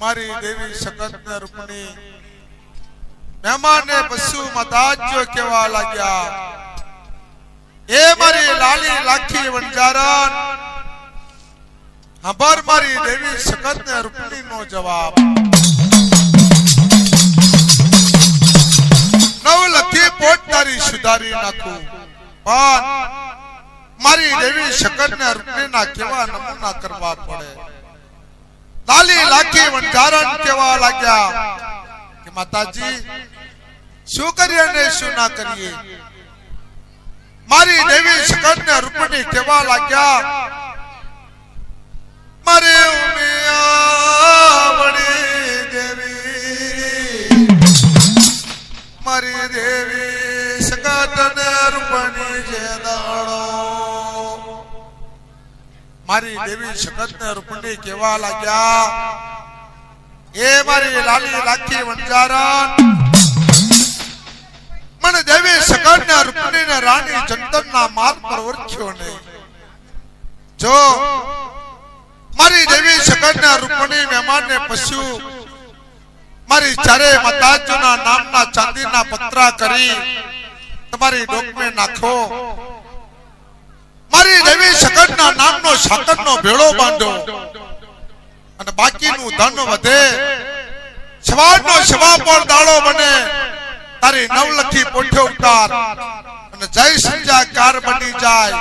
મારી દેવી સકત ને રૂપણી મહેમાન ને પશુ મતાજો કેવા લાગ્યા એ મારી લાલી લાખી વંજારણ હબર મારી દેવી સકત ને રૂપણી નો જવાબ નવ લખી પોટ તારી સુધારી નાખું પણ મારી દેવી સકત ને રૂપણી ના કેવા નમૂના કરવા પડે લાલી લાખી વંજારણ કેવા લાગ્યા કે માતાજી શું કરીએ ને શું ના કરીએ મારી દેવી સકત ને રૂપણી કેવા લાગ્યા મારે ઉમિયા વડી દેવી મારી દેવી સકત ને રૂપણી જે દાડો મારી દેવી સકત ને રૂપણી કેવા લાગ્યા એ મારી લાલી લાખી વંજારણ મને દેવી સકત ને રૂપણી ને રાણી ચંદન ના માર્ગ પર વર્ખ્યો નહીં જો મારી દેવી સકત ને રૂપણી મહેમાન ને પશુ મારી ચારે માતાજીના નામના ચાંદીના પતરા કરી તમારી ડોકમે નાખો મારી દેવી સકત ના નામનો સાકરનો ભેળો બાંધો અને બાકીનું ધન વધે સવારનો સવા પર દાડો બને તારી નવલખી પોઠ્યો ઉતાર અને જય સંજાકાર બની જાય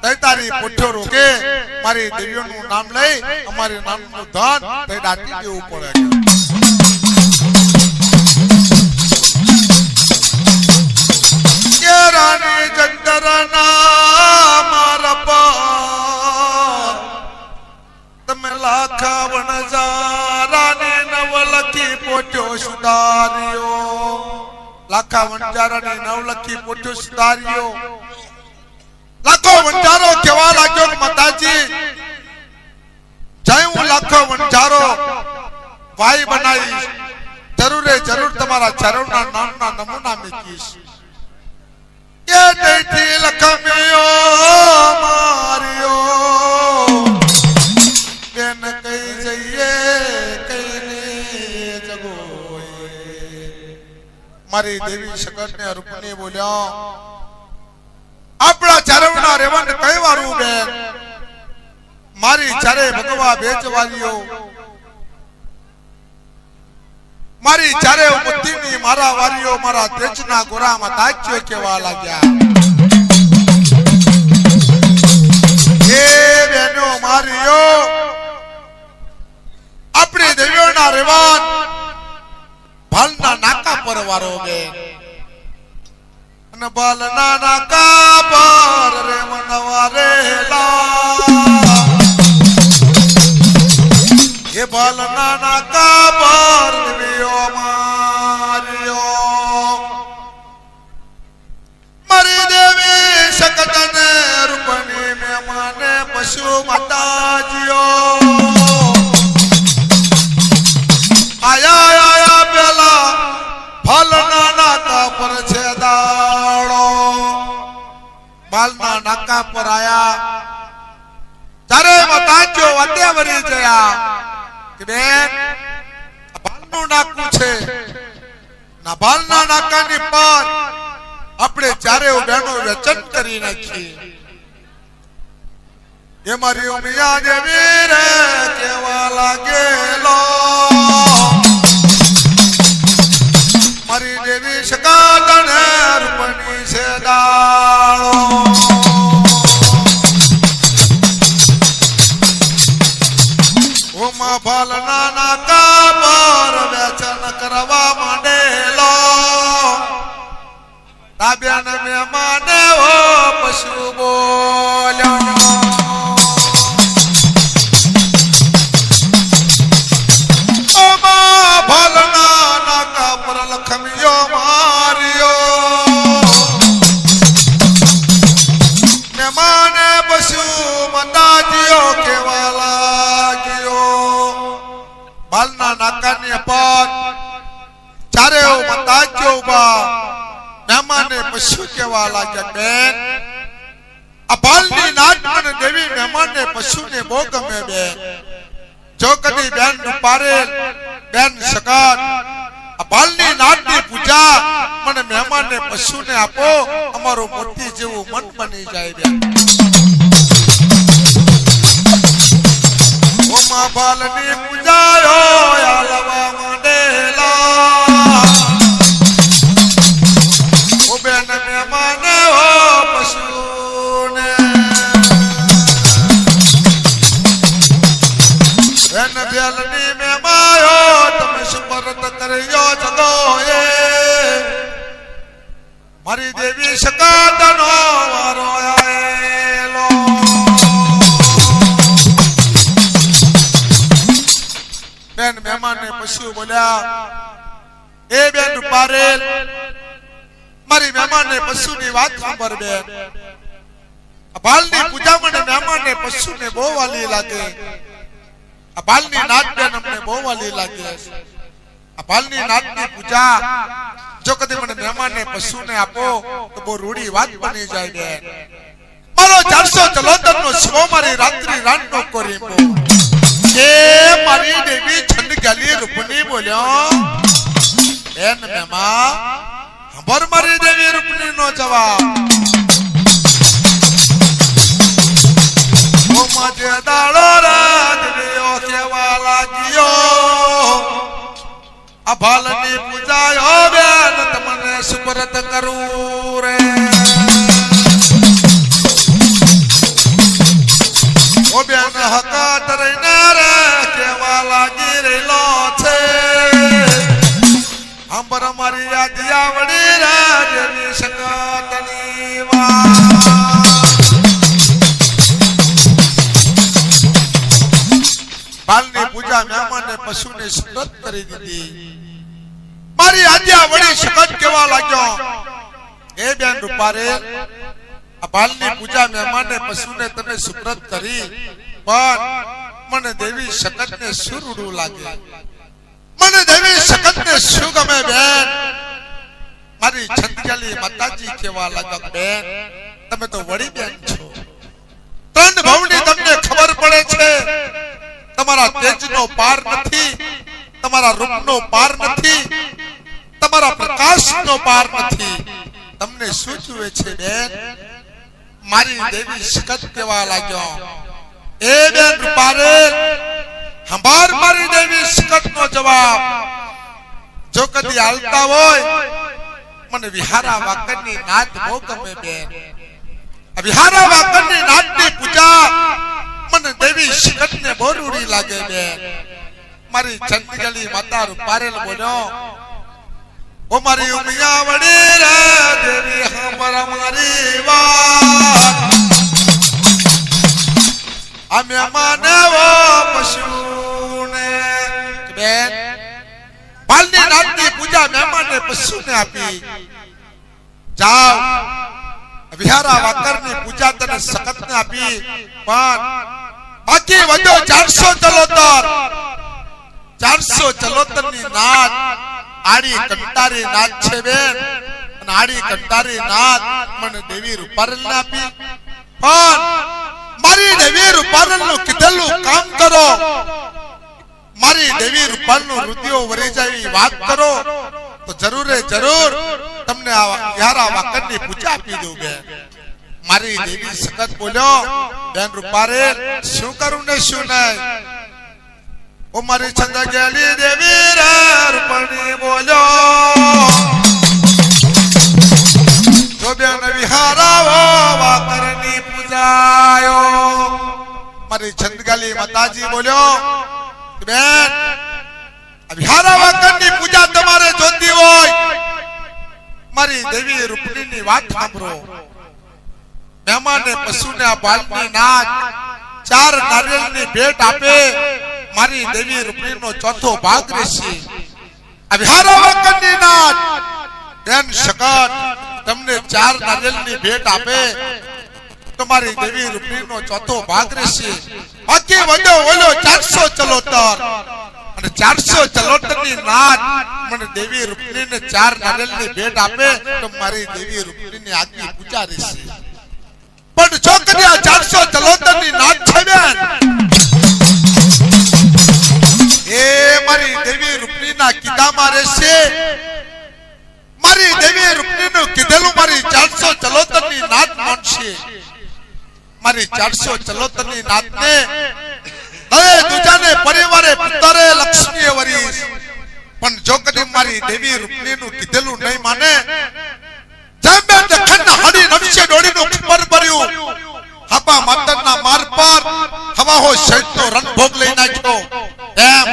તઈ તારી પોઠ્યો રોકે મારી દેવીઓનું નામ લઈ અમારી નામનું ધન તઈ દાટી દેવું પડે કે રાણી જંતરના મારા પર તમે લાખા વણજારાની નવલખી પોઠ્યો સુધાર્યો લાખા વણજારાની નવલખી પોઠ્યો સુધાર્યો લાખો વણજારો કેવા લાગ્યો કે માતાજી જય હું લાખો વણજારો ભાઈ બનાવીશ જરૂરે જરૂર તમારા ચરણના નામના નમૂના મૂકીશ કે તેથી લખમ્યો માર્યો બેન કઈ જઈએ કઈ ને જગોએ મારી દેવી સકત ને રૂપણી બોલ્યો આપણા ચરણના રેવન કઈ વારું બેન મારી ચારે ભગવા બેચવાલીઓ મારી ચારે બુદ્ધિની મારા વારીઓ મારા તેજના ગોરામાં તાજ્યો કેવા લાગ્યા એ બેનો મારીઓ આપણી દેવીઓના રેવાન ભાલના નાકા પર વારો બેન અને ભાલના નાકા પર રેવન વારેલા એ ભાલના નાકા પર દેવીઓ માર્યો મારી દેવી સકત ને રૂપણી મહેમાને પશુ માતાજીઓ આયા આયા પેલા ભાલના નાકા પર છે દાડો ભાલના નાકા પર આયા તારે માતાજીઓ વાતે વરી ગયા કે બેન ભાલનું નાકું છે ના ભાલના નાકાની પર આપણે ચારે બહેનો વચન કરી નાખીએ એ મારી ઉમિયા દેવી રે કેવા લાગેલો મારી દેવી સકત ને રૂપણી છે દાળો ઓમાં ભાલના નાકા પર વચન કરવા માંડેલો તાબ્યાન મહેમાને ઓ પશુ બોલ્યો ઓમાં ભાલના નાકા પર લખમ્યો માર્યો મહેમાને પશુ માતાજીઓ કેવા ભાલના નાકાની પર ચારે માતાજીઓ ઉભા મહેમાને પશુ કેવા લાગ્યા બેન આ ભાલની નાચ મને દેવી મહેમાનને પશુને બહુ ગમે બેન જો કદી બેન રૂપારેલ બેન સગત આ બાલની નાટની પૂજા મને મહેમાનને પશુને આપો અમારું મોતી જેવું મન બની જાય બેન ઓમા બાલની પૂજા આલવા માંડેલા ઓ બેન મહેમાન હો પશુને બેન બેલની મહેમાયો તમે સુપરત કરજો જગોએ મારી દેવી સકાતનો વારો આયેલો બેન મહેમાનને પશુ બોલ્યા એ બેન રૂપારેલ મારી મહેમાનને પશુની વાત સાંભળ બેન આ બાલની પૂજા મને મહેમાનને પશુને બહુ વાલી લાગે આ બાલની નાટ બેન અમને બહુ વાલી લાગે આ બાલની નાટની પૂજા જો કદી મને મહેમાનને પશુને આપો તો બહુ રૂડી વાત બની જાય બેન મારો 400 ચલોતરનો શિવો મારી રાત્રિ રાતનો કોરીમો એ મારી દેવી છંદ ગલી રૂપની બોલ્યો બેન મહેમાન ખબર મારી દેવી રૂપની નો જવાબ ઓ માજે દાડો રાજવીઓ કેવા લાગ્યો આ ભાલની પૂજા બેન તમને સુપરત કરું રે ઓ બેન હકાત રહીને રે કેવા લાગી રહેલો છે અંબર મારી યાદિયા વડી રે દેવી સંગતની બાલની પૂજા મહેમાનને પશુને સુરત કરી દીધી મારી આજ્ઞા વડી સખત કેવા લાગ્યો એ બેન રૂપારેલ આ બાલની પૂજા મહેમાનને પશુને તમે સુપ્રત કરી પણ મને દેવી સખતને શું રૂડું લાગે મને દેવી સખતને શું ગમે બેન મારી છંદગલી માતાજી કેવા લાગ્યો બેન તમે તો વડી બેન છો ત્રણ ભવની તમને ખબર પડે છે તમારા તેજનો પાર નથી તમારા રૂપનો પાર નથી તમારા પ્રકાશનો પાર નથી તમને શું જુએ છે બેન મારી દેવી સખત કેવા લાગ્યો એ બેન રૂપારેલ હંભાર મારી દેવી સખતનો જવાબ જો કદી હાલતા હોય મને વિહારા વાકરની નાદ બહુ ગમે બેન આ વિહારા વાકરની નાદની પૂજા મને દેવી સખતને બહુ રૂડી લાગે બેન મારી ચંદગલી માતા રૂપારેલ બોલ્યો ઓ મારી ઉમિયા વડી રે દેવી હંભાર મારી વાત આ મહેમાને વો પશુને બેન બાલની નાટની પૂજા મહેમાનને પશુને આપી જાઓ વિહારા વાકરની પૂજા તને સખતને આપી પણ બાકી વધ્યો 400 ચલોતરની નાદ આડી કંટારી નાદ છે બેન અને આડી કંટારી નાદ મને દેવી રૂપારેલને આપી પણ મારી દેવી રૂપારેલનું કીધેલું કામ કરો મારી દેવી રૂપારેલનું હૃદયો વરી જાય વાત કરો તો જરૂરે જરૂર તમને આ યારા વાકરની પૂજા આપી દઉં બેન મારી દેવી સખત બોલ્યો બેન રૂપારેલ શું કરું ને શું નહીં ઓ મારી છંદગલી દેવી રે રૂપણી બોલ્યો જો બેન વિહારાવો વાકરની પૂજાયો મારી છંદગલી માતાજી બોલ્યો બેન વિહારા વાકરની પૂજા તમારે જોતી હોય મારી દેવી રૂપણીની વાત સાંભળો મહેમાનને પશુને આ બાલની નાચ 4 નારિયેળની ભેટ આપે મારી દેવી રૂપણીનો ચોથો ભાગ રહેશે આ વિહારા વાકરની નાચ બેન સખત તમને 4 નારિયેળની ભેટ આપે તો મારી દેવી રૂપણીનો ચોથો ભાગ રહેશે બાકી વધ્યો ઓલો 400 ચલોતર અને 400 ચલોતરની નાદ મને દેવી રૂપણીને 4 નારિયેળની ભેટ આપે તો મારી દેવી રૂપણીની આગવી પૂજા રહેશે પણ છોકરી આ 400 ચલોતરની નાદ છે બેન એ મારી દેવી રૂપનીના કીધામાં રહેશે. મારી દેવી રૂપનીનું કીધેલું મારી 400 ચલોતરની નાત માનશે. મારી 400 ચલોતરની નાતને હવે દુજાને પરિવારે પુત્રે લક્ષ્મીએ વરીશ. પણ જો કદી મારી દેવી રૂપનીનું કીધેલું નહીં માને, જેમ બે દખન હાડી નવશે ડોળીનું ખબર ભર્યું, હાપા માતરના માર પર હવાહો શહીદનો રણભોગ લઈ નાખ્યો, એમ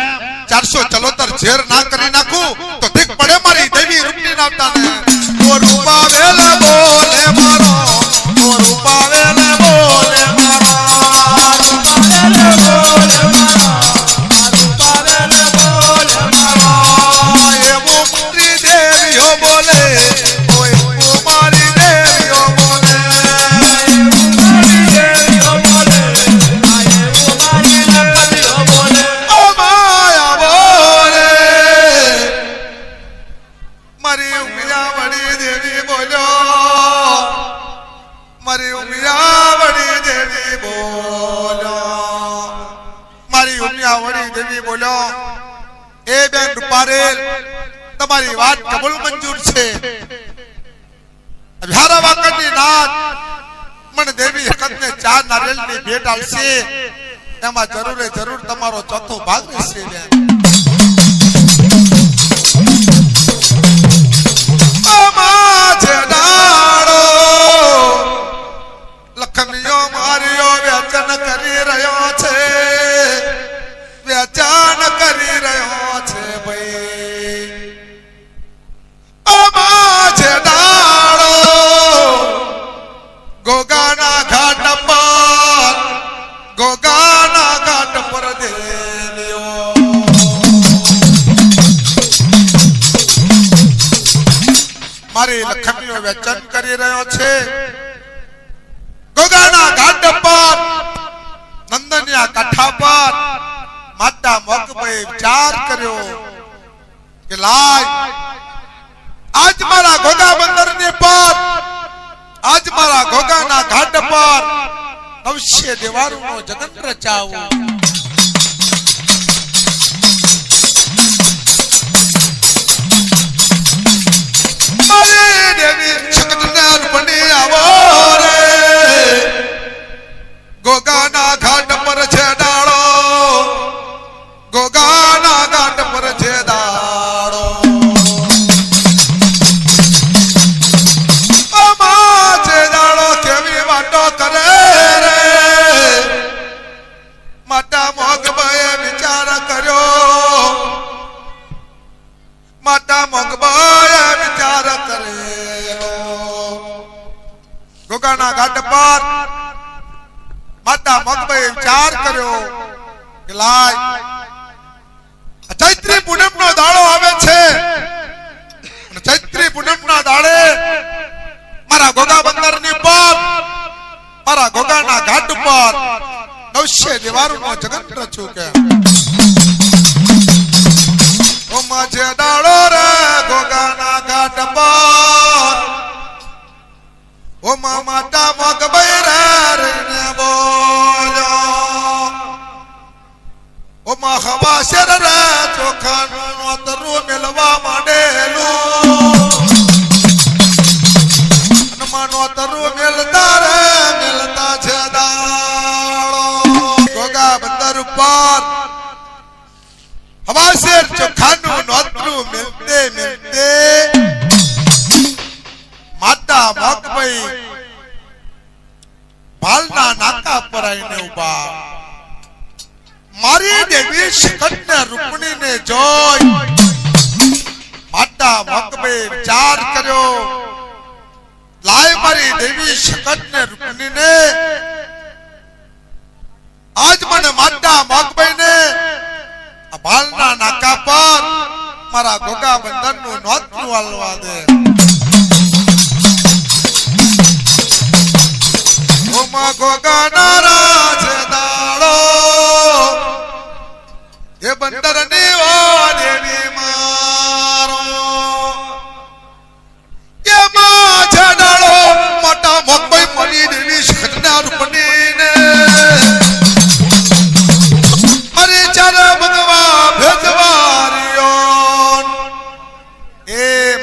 400 ચલોતર ઝેર ના કરી નાખું તો ઠીક પડે મારી દેવી રૂપનીના આવતાને. ઓ રૂપાવેલ બોલે મારો, ઓ રૂપાવેલ બોલે મારો, રૂપાવેલ બોલે મારો, રૂપાવેલ બોલે મારો. એવો પુત્રી દેવીઓ બોલે, ઓય મારી દેવીઓ બોલે, મારી દેવીઓ બોલે, આયે મારી નકલીઓ બોલે. ઓ માયા બોલે, મારી ઉમિયાવડી દેવી બોલ્યો, મારી ઉમિયાવડી દેવી બોલ્યો, મારી ઉમિયાવડી દેવી બોલ્યો. એ બેન રૂપારેલ, તમારી વાત કબૂલ મંજૂર છે. હારા વાકડની નાત મને દેવી હકતને 4 નારિયેળની ભેટ આલશે, એમાં જરૂરે જરૂર તમારો ચોથો ભાગ રહેશે બેન. લખમીઓ મારીઓ વ્યચન કરી રહ્યો છે, વ્યચન કરી રહ્યો છે ભાઈ. અમાજે ડાળો ગોગાના ઘાટ પર, ગોગાના ઘાટ પર દેલ્યો. મારી લખમીઓ વ્યચન કરી રહ્યો છે, ગોગાના ઘાટ પર નંદનિયા કાંઠા પર માતા મોગભાઈ વિચાર કર્યો કે લાય આજ મારા ગોગા બંદરની પર, આજ મારા ગોગાના ઘાટ પર નવશે દેવારુનો જગન રચાવું. મારી દેવી જગતના રૂપની આવો રે, ગોગાના ઘાટ પર છે ડાળો, ગોગાના ઘાટ પર છે દાળો. અમાજે દાળો કેવી વાતો કરે રે, માતા મોગબાએ વિચાર કર્યો, માતા મોગબાએ વિચાર કરેલો. ગોગાના ઘાટ પર માતા મોગબાએ વિચાર કર્યો કે લાય ચૈત્રી પૂનમનો દાડો આવે છે, અને ચૈત્રી પૂનમના દાડે મારા ગોગા બંદરની પર, મારા ગોગાના ઘાટ પર નવશે દેવારુનો જગન રચું કે. ઓ માજે દાડો રે ગોગાના ઘાટ પર, ઓ માતા મોગબાઈ રે બોલ્યો, ઓ મા હવા શેર રે ચોખાનું નોતરું મેલવા માંડેલું, નોતરું મેલતા રે મેલતા છે દાળો. ગોગા બંદર ઉપર હવા શેર ચોખાનું નોતરું મેલતે મેલતે માતા મોગબાઈ ભાલના નાકા પર આવીને ઉભા. મારી દેવી શકટને રૂપણીને જોઈ માતા મોગબાઈ વિચાર કર્યો, લાય મારી દેવી શકટને રૂપણીને આજ મને માતા મોગબાઈને આ ભાલના નાકા પર મારા ગોગા બંદરનું નોતરું હાલવા દે. ઓમા ગોગાના રાજ દાડો એ બંદરની ઓ દેવી મારો, એ માં દાડો મોટા મોગબાઈ મળી દેવી શકટના રૂપણીને મારી ચાર ભગવા ભેજ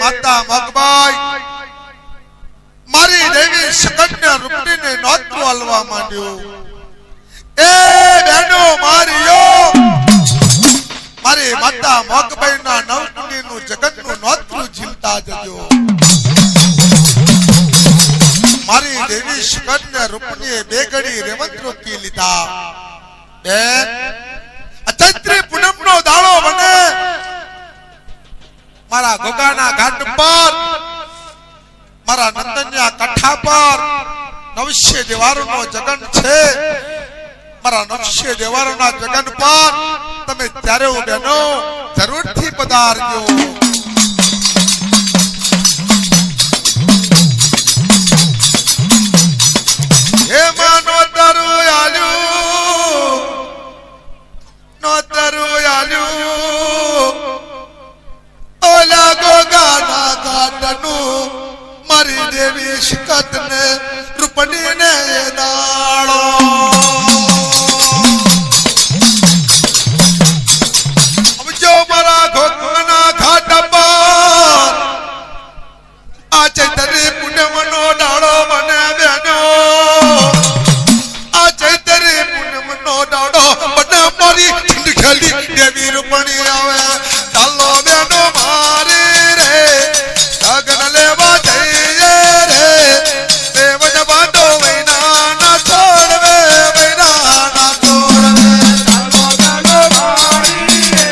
માતા મગબાઈ મારી દેવી શકન્યા રૂપડીને નોતરું હાલવા માંડ્યું. એ બેનો મારીયો મારી માતા મગબાઈના નવકુંડીનું જગતનું નોતરું ઝીલતા જજો. મારી દેવી શકન્યા રૂપડીએ બે ઘડી રેવંત રોકી લીધા. બેન ચૈત્રી પૂનમનો દાડો બને મારા ગોગાના ઘાટ પર મારા નંદનના કઠા પર નવશ્ય દેવારોનો જગન છે. મારા નવશ્ય દેવારોના જગન પર તમે ત્યારે બેનો જરૂરથી પધારજો. હે માનો તારું આલ્યું નો તારું આલ્યું ઓલા ગોગાના ઘાટનું મારી દેવી શકતને રૂપડીને દાળો. જો મારા ગોગાના ઘાટ પર આ ચૈતરી પૂનમનો દાડો બને બેનો. આ ચૈતરી પૂનમનો દાડો બને મારી જિંદગી દેવી રૂપડી આવે. ચાલો બેનો મારી રે સગન લેવા જઈએ રે. દેવન બાંધો વૈના ના છોડવે વૈના ના છોડવે. ચાલો બેનો મારી રે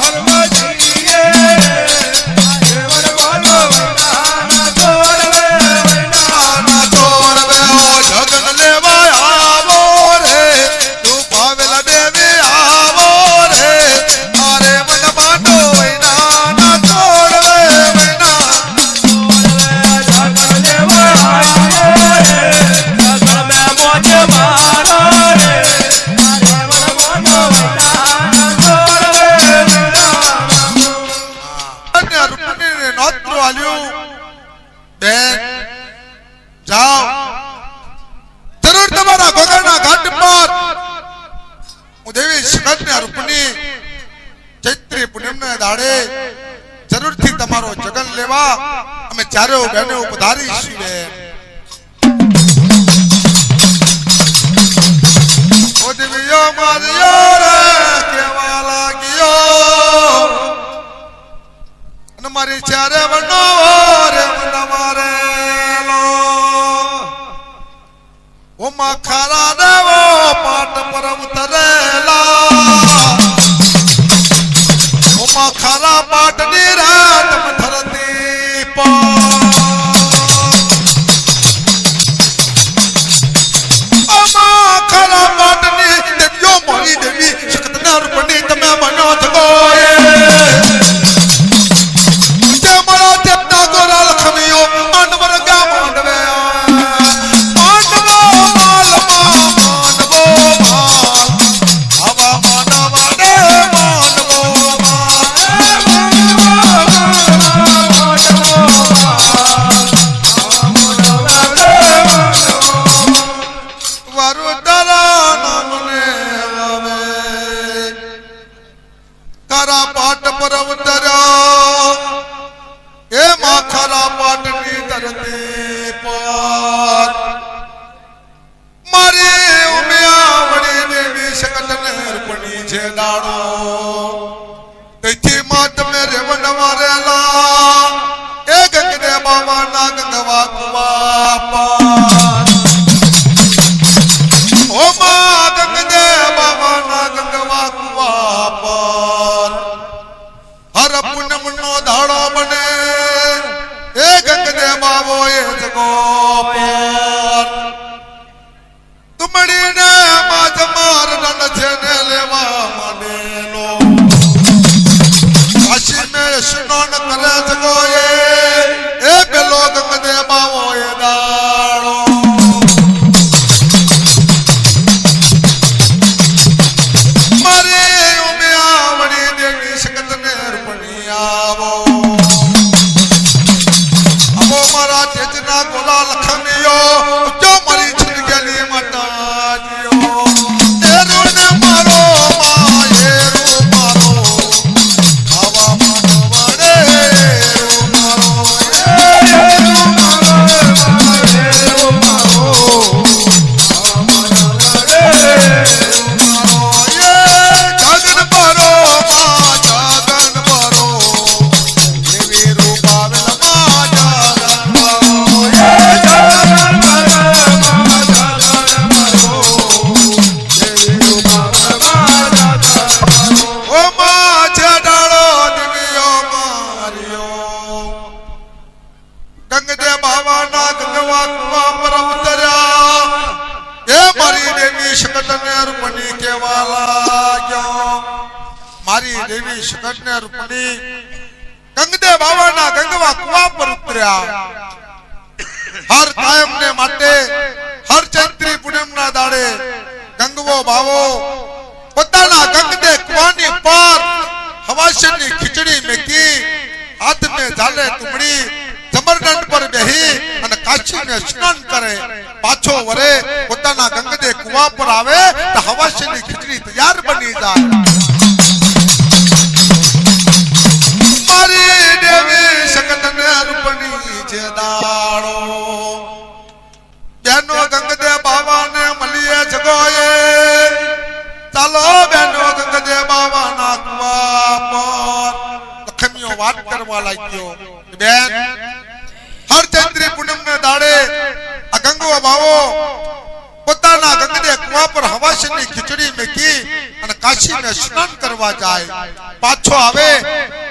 હરવા જઈએ રે. દેવન બાંધો વૈના ના છોડવે વૈના ના છોડવે. સગન લેવા આવો રે તું પાવેલા દેવી આવો રે. મારે મન બાંધો વૈના ના છોડવે વૈના. સગન લેવા આવો રે સગમે મોજ મારો રે. મારે મન બાંધો વૈના ના છોડવે વૈના. અને રૂપડીને નોતરું આલ્યું. બેન જાઓ જરૂર તમારા ગોગાના ઘાટ પર હું દેવી શકન્યા રૂપની ચૈત્રી પૂનમના દાડે જરૂરથી તમારો જગન લેવા અમે ચારે બહેનો પધારીશું. બેન ઓ દેવીયો મારિયો રે કેવા લાગ્યો અને મારી ચારે બનો રે મન મારેલો. ઓ માં ખારા દેવો પાટ પર ઉતરેલા. ઓ માં ખારા પાટની રાત ધરતી પર. ઓ માં ખારા પાટની દેવીઓ મારી દેવી શકતના રૂપની તમે બનો જગો. મારા દેવતા ગોરા લખમીઓ માનવર ગા માંડવે. મારો માયે કુવા પર ઉતર્યા એ મારી દેવી શકટને રૂપણી કેવા લાગ્યો મારી દેવી શકટને રૂપણી ગંગદે બાવાના ગંગવા કુવા પર ઉતર્યા હર કાયમ ને માટે હર ચૈત્રી પૂનમના દાડે ગંગવો બાવો પોતાના ગંગદે કુવાની પર હવાસની ખીચડી મેકી હાથ મે જાલે તુમડી જમરદંડ પર બેહી અને કાશી મે સ્નાન કરે પાછો વરે પોતાના ગંગદે કુવા પર આવે તો હવાસની ખીચડી તૈયાર બની જાય મારી દેવી શકટને રૂપણી જે દાડો બેનો ગંગદે બાવાને મળીએ જગોએ ચાલો બેનો ગંગદે બાવાના કુવા પર લખમીઓ વાત કરવા લાગ્યો બેન હર ચૈત્રી પૂનમને દાડે આ ગંગવા બાવો પોતાના ગંગદે કુવા પર હવાસની ખીચડી મેકી અને કાશીને સ્નાન કરવા જાય પાછો આવે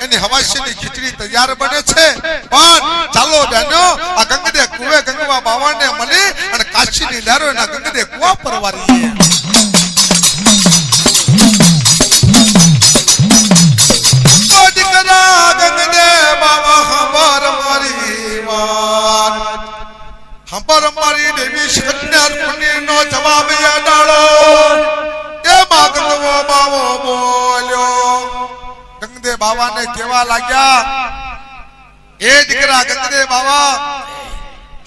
એની હવાસની ખીચડી તૈયાર બને છે પણ ચાલો બેનો આ ગંગદે કુવે ગંગવા બાવાને મળી અને કાશીની લહેરો એના ગંગદે કુવા પર વારીએ ગંગદે બાવા હંભાર મારી વાત હંભાર મારી દેવી શકટને રૂપણી નો જવાબ યાદાળો એ માં ગંગવો બાવો બોલ્યો ગંગદે બાવાને કેવા લાગ્યા એ દીકરા ગંગદે બાવા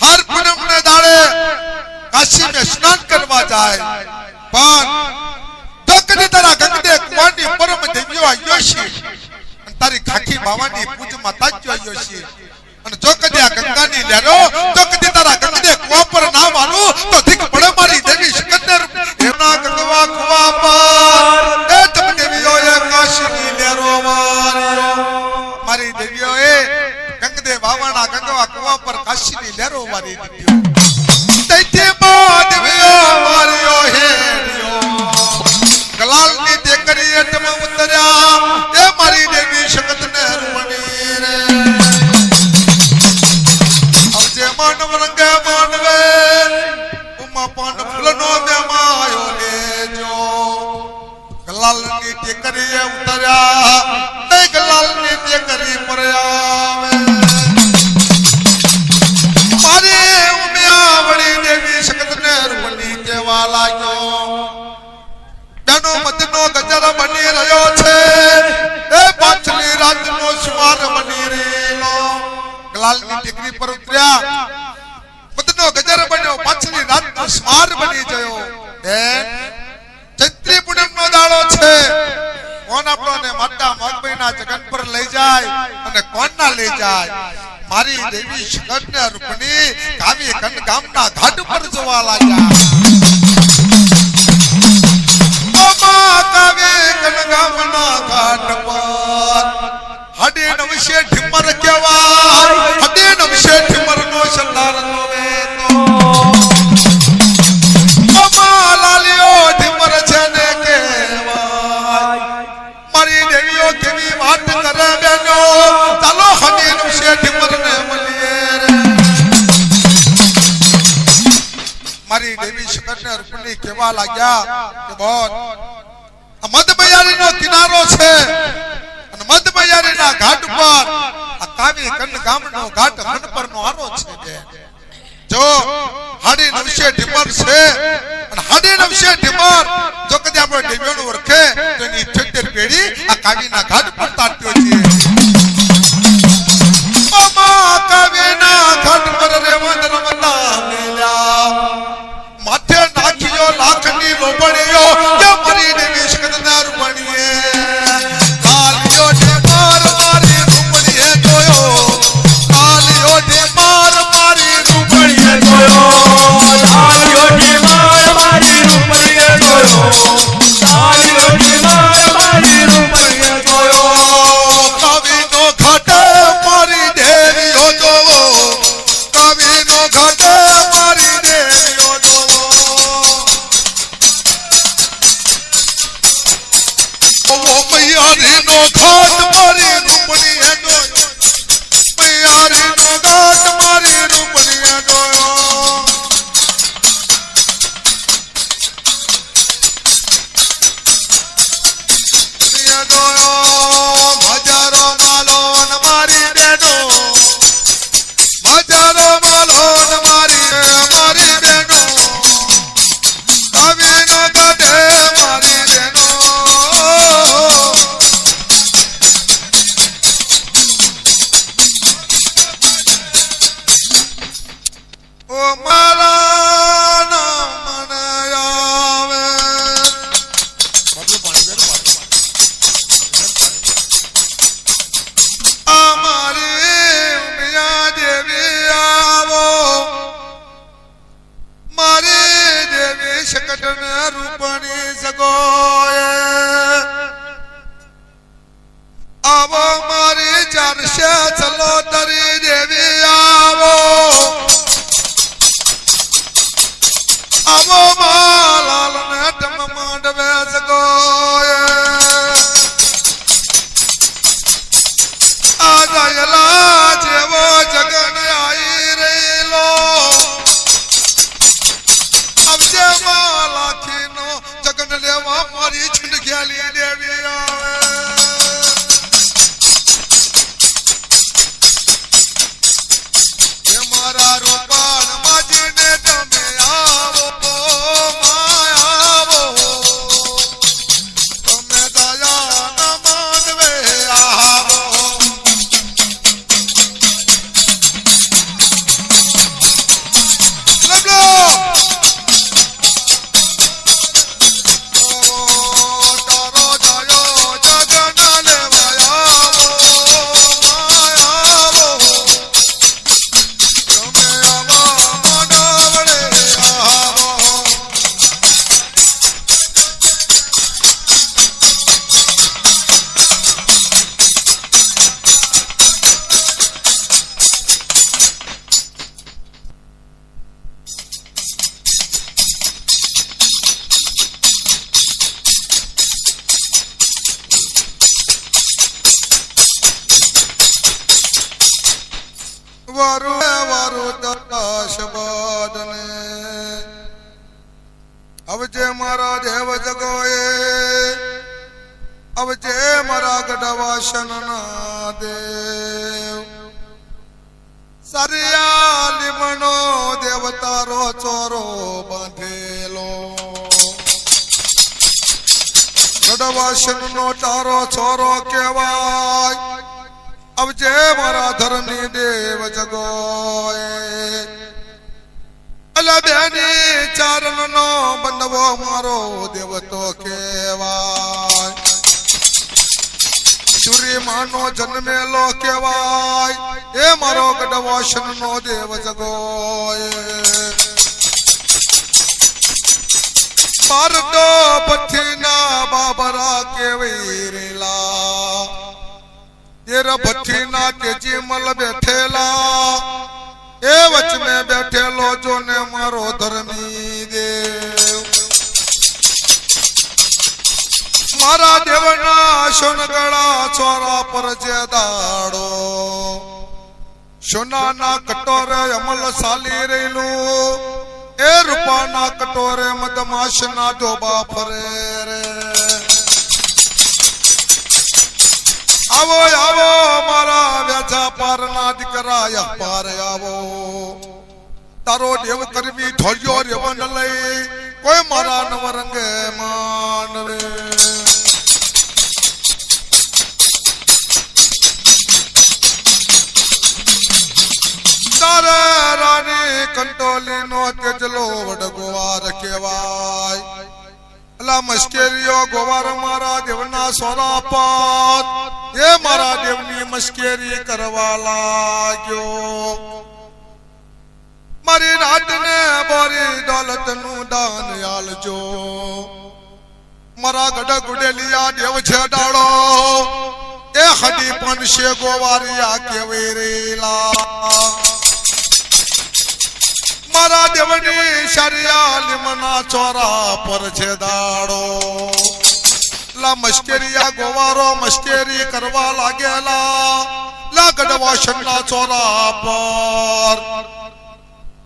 હર પૂનમને દાડે કાશી મે સ્નાન કરવા જાય પણ તો કદી તારા ગંગદે કુવાની પરમ દેવીઓ આવ્યો છે તારી ખાખી બાવાની પૂજમાં તાજ્યો આવ્યો છે અને જો કદી આ ગંગાની લહેરો જો કદી તારા ગંગદે કુવા પર ના માનું તો ધીક પડે મારી દેવી શકટને એના ગંગવા કુવા પર એ તમ દેવીઓએ કાશીની લહેરો માર્યો મારી દેવીઓએ ગંગદે બાવાના ગંગવા કુવા પર કાશીની લહેરો મારી દીધી તૈતે માં દેવીઓ માર્યો હેરિયો ગલાલની દેકરી એટમ ઉતર્યા એ મારી દેવી શકટને રૂપણી રે અવજે માનવ રંગે માનવે ઉમા પાન ફૂલનો મેમાયો લેજો ગલાલની દેકરી ઉતર્યા એ ગલાલની દેકરી પર આવે મારી ઉમિયા વળી દેવી શકટને રૂપણી કેવા લાગ્યો બેનો મધનો ગજર બની રહ્યો છે એ પાછલી રાતનો સુમાર બની રહેલો ગલાલની ટેકરી પર ઉતર્યા મધનો ગજર બન્યો પાછલી રાતનો સુમાર બની ગયો બેન ચૈત્રી પૂનમનો દાડો છે કોણ આપણને માતા મગબઈના જગન પર લઈ જાય અને કોણ ના લઈ જાય મારી દેવી શકટને રૂપણી કાવી કન ગામના ઘાટ પર જોવા લાગ્યા કાવે કનગામના ઘાટ પર હડે નવશે ઠિમર કેવાય હડે નવશે ઠિમર નો સલાર નોવે તો લાલિયો ઠિમર છે ને કેવાય મારી દેવીઓ કેવી વાત કરે બેનો ચાલો હડે નવશે ઠિમર ને મળીએ રે મારી દેવી શકટને રૂપણી કેવા લાગ્યા કે બોલ મધબૈયારીનો કિનારો છે અને મધબૈયારીના ઘાટ પર આ કાવી કન ગામનો ઘાટ મન પરનો આરો છે બે જો હાડી નવશે ઢીમર છે અને હાડી નવશે ઢીમર જો કદી આપણો દેવીઓનો ઓળખે તો એની 78 પેઢી આ કાવીના ઘાટ પર તાટ્યો છે મામા કાવીના ઘાટ પર રેવંદ રમતા મેલ્યા માથે નાખ્યો લાખની લોબડીઓ કે મારી દેવી શકટને રૂપણીએ કાલિયો ઢેમાર મારી રૂપણીએ જોયો કાલિયો ઢેમાર મારી રૂપણીએ જોયો કાલિયો ઢેમાર મારી રૂપણીએ જોયો કાલિયો ઢેમાર મારી રૂપણીએ જોયો કવિનો ઘાટ મારી દેવીઓ જોવો કવિનો ઘાટ મારી દેવીઓ જોવો મૈયારીનો ઘાટ મારી રૂપણીએ જોયો મૈયારીનો ઘાટ મારી રૂપણીએ જોયો ઓ મારા નામ મને આવે અમારી ઉમિયા દેવી આવો મારી દેવી શકટને રૂપણી સગોએ આવો મારી ચારશે ચલો તરી દેવી આવો આવો માલાલ ને ટમ માંડવે સગોએ આ જાયલા જેવો જગન આઈ રેલો અબજે માલાખીનો જગન લેવા મારી છંડગ્યાલી દેવી આવે એ મારા રૂપાણ માજીને તમે આવો માયાવો તમે દયા ન માનવે આવો વારુ વારુ શબદને અવજે મારા દેવ જગોએ અવજે મારા ગઢવાસન ના દેવ સરિયા લીમણો દેવતારો ચોરો બાંધેલો ગઢવાસન નો તારો ચોરો કહેવાય અવજે મારા ધર્મી દેવ જગોએ અલબેની ચારણ નો બનવો મારો દેવતો કહેવાય સુરી માનો જન્મેલો કહેવાય એ મારો ગઢવાસન નો દેવ જગોએ પારડો પથીના બાબરા કેવી રેલા तेरा भट्टी ना तेजी मल बैठेला ए वच में बैठेलो जो ने मारो धर्मी देव मारा देवना सोनगड़ा छोरा पर जे दाड़ो सोना ना कटोरे अमल साली रेलू ए रूपा ना कटोरे मदमाश ना डोबा फरे रे आवो आवो मारा व्याजा पार ना दिकरा पार आवो तारो देव करवी ढोलियो रेवन लई कोई मारा नवरंगे मानवे तारे रानी कंटोली नो तेजलो वडगोवार केवाय अला मस्केरियो गोवार मारा देवना सोरापात ये मारा देवनी मस्केरी करवा लाग्यो मारी रात ने बोरी दौलत नु दान आलजो मारा गड गुडेलिया देव छेडाड़ो ए हडी पंशे गोवारिया केवेरेला मारा देवनी शरिया लिमना चोरा पर छेदाड़ो ला मस्केरिया गोवारो मस्केरी करवा लागेला ला गडवाशन ना चोरा पर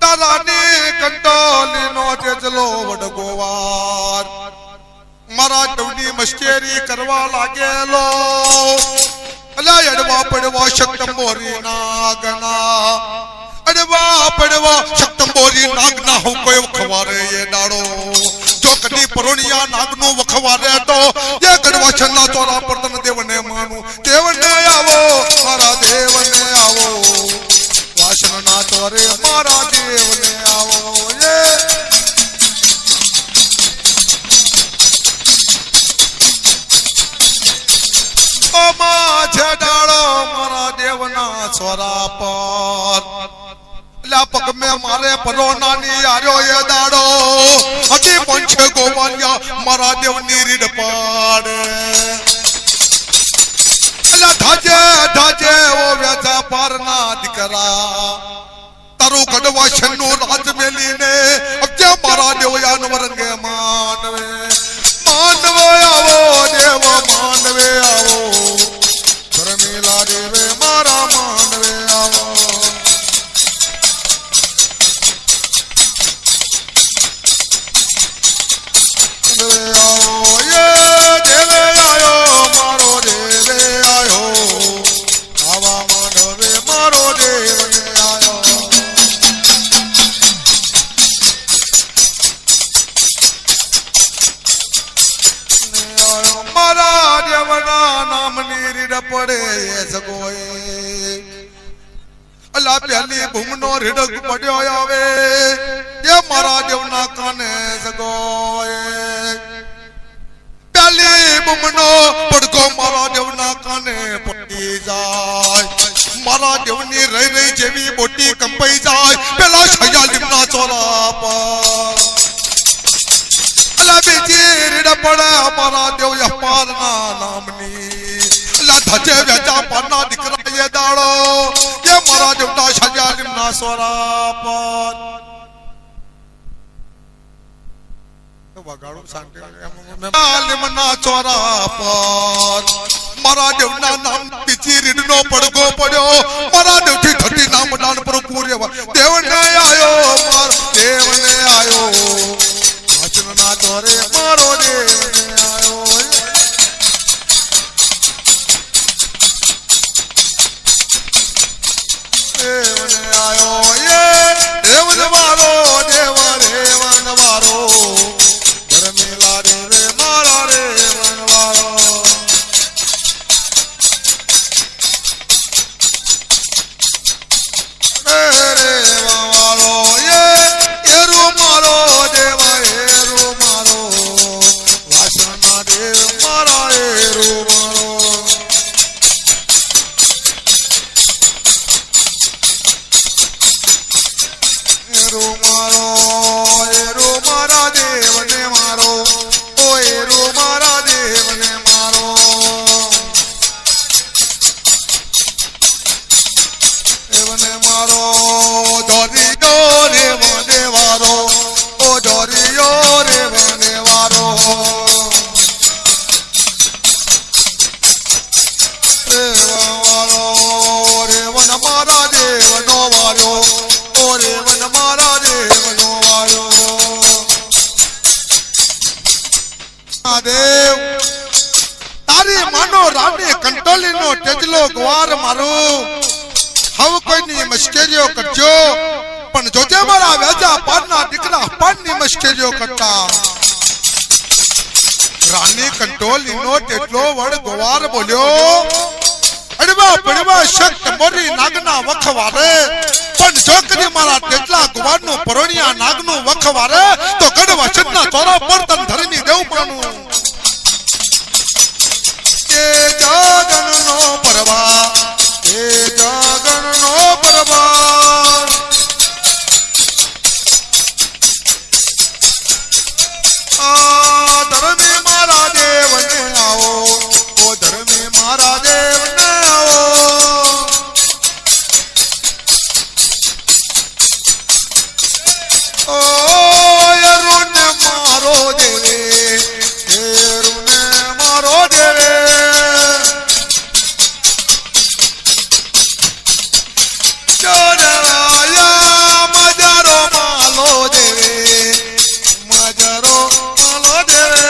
तारानी कंटोली नो तेजलो वड गोवार मारा टवनी मस्केरी करवा लागेलो अला एडवा पडवा शक्तंबोरी नागना अडवा पडवा शक्तंबोरी नागना हो कोई वखवारे ये डाड़ो जो कदी परोनिया नागनो वखवारे तो ये गडवाशन ना चोरा परतन देवने मानु देवने आवो मारा देवने आवो वाशन ना चोरे मारा देवने સોરા પર લા પગ મે મારે પરોનાની આર્યો એ દાડો હજી પંછે ગોવાલિયા મારા દેવની રીડ પાડે લા ધાજે ધાજે ઓ વેજા પારના દીકરા તારું કડવા છન્નું રાજ મેલીને અબજે મારા દેવયાન વરંગે માનવે માનવે આવો દેવ માનવે આવો ધર્મેલા દેવે મારા માનવે આવો પડે સગોએ અલા પહેલી ભૂમનો રીડક પડ્યો આવે એ મારા દેવના કાને સગોએ પહેલી ભૂમનો પડકો મારા દેવના કાને પડી જાય મારા દેવની રહી રહી જેવી મોટી કંપાઈ જાય પેલા શયાલીમના ચોરા પર અલા બીજી રીડ પડે મારા દેવ યપારના નામની ધજે વેચા પાના દીકરા એ દાડો કે મારા દેવતા શયાલીમના સોરા પર તો વગાડો શાંતિ શયાલીમના ચોરા પર મારા દેવના નામ બીજી રીડનો પડગો પડ્યો મારા દેવથી ધટી નામ દાન પર પૂર્ય દેવને આયો માર દેવને આયો વાચનના ચોરે મારો દેવને આયો દેવને આયો એ દેવન મારો દેવ રેવન મારો ધર્મેલા દેવે મારા રેવન મારો રેવા મારો એરુ મારો દેવ એરુ મારો વાસના દેવ મારા એરુ મારો એરો મારા દેવને મારો ઓ એરો મારા દેવને મારો દેવને મારો ધોરીયો રે વને વારો ઓ ધોરીયો રે વને વારો દેવા વારો રે વન મારા દેવનો વારો ઓરે વન મારા દેવનો વારો દેવ તારી માનો રાણી કંટોલીનો તેજલો ગવાર મારો હવે કોઈની મુશ્કેલીઓ કરજો પણ જોજે મારા વેજા પારના દીકરા પાનની મુશ્કેલીઓ કરતા રાણી કંટોલીનો તેજલો વડ ગવાર બોલ્યો અડવા પડવા શક્ત મોરી નાગના વખવારે પણ જો કરી મારા તેટલા ગુવારનું પરોણિયા નાગનું વખવારે તો ગઢ વચનના ચોરા પર તન ધર્મી દેવ માનું એ જગનનો પરવા એ જગનનો પરવા આ ધર્મી મારા દેવને આવો ઓ ધર્મી મારા દેવને આવો ઓ એરુને મારો દેવે એરુને મારો દેવે ચોરાયા મજારો માલો દેવે મજારો માલો દેવે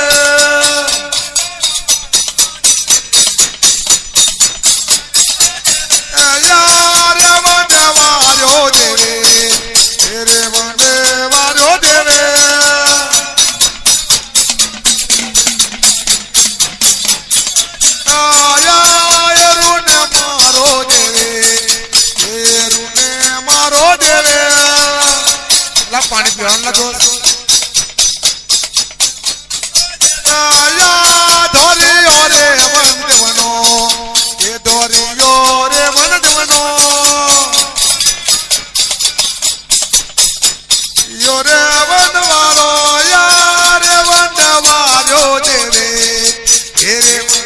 યાર વને વાર્યો દેવે રે વને વાર્યો દેવે એરુને મારો દેવે એરુને મારો દેવે લા પાણી પીવાનું લાગો ધોરીયો રે વન દેવનો એ ધોરીયો રે વન દેવનો આવ્યો દેવે ઘેરે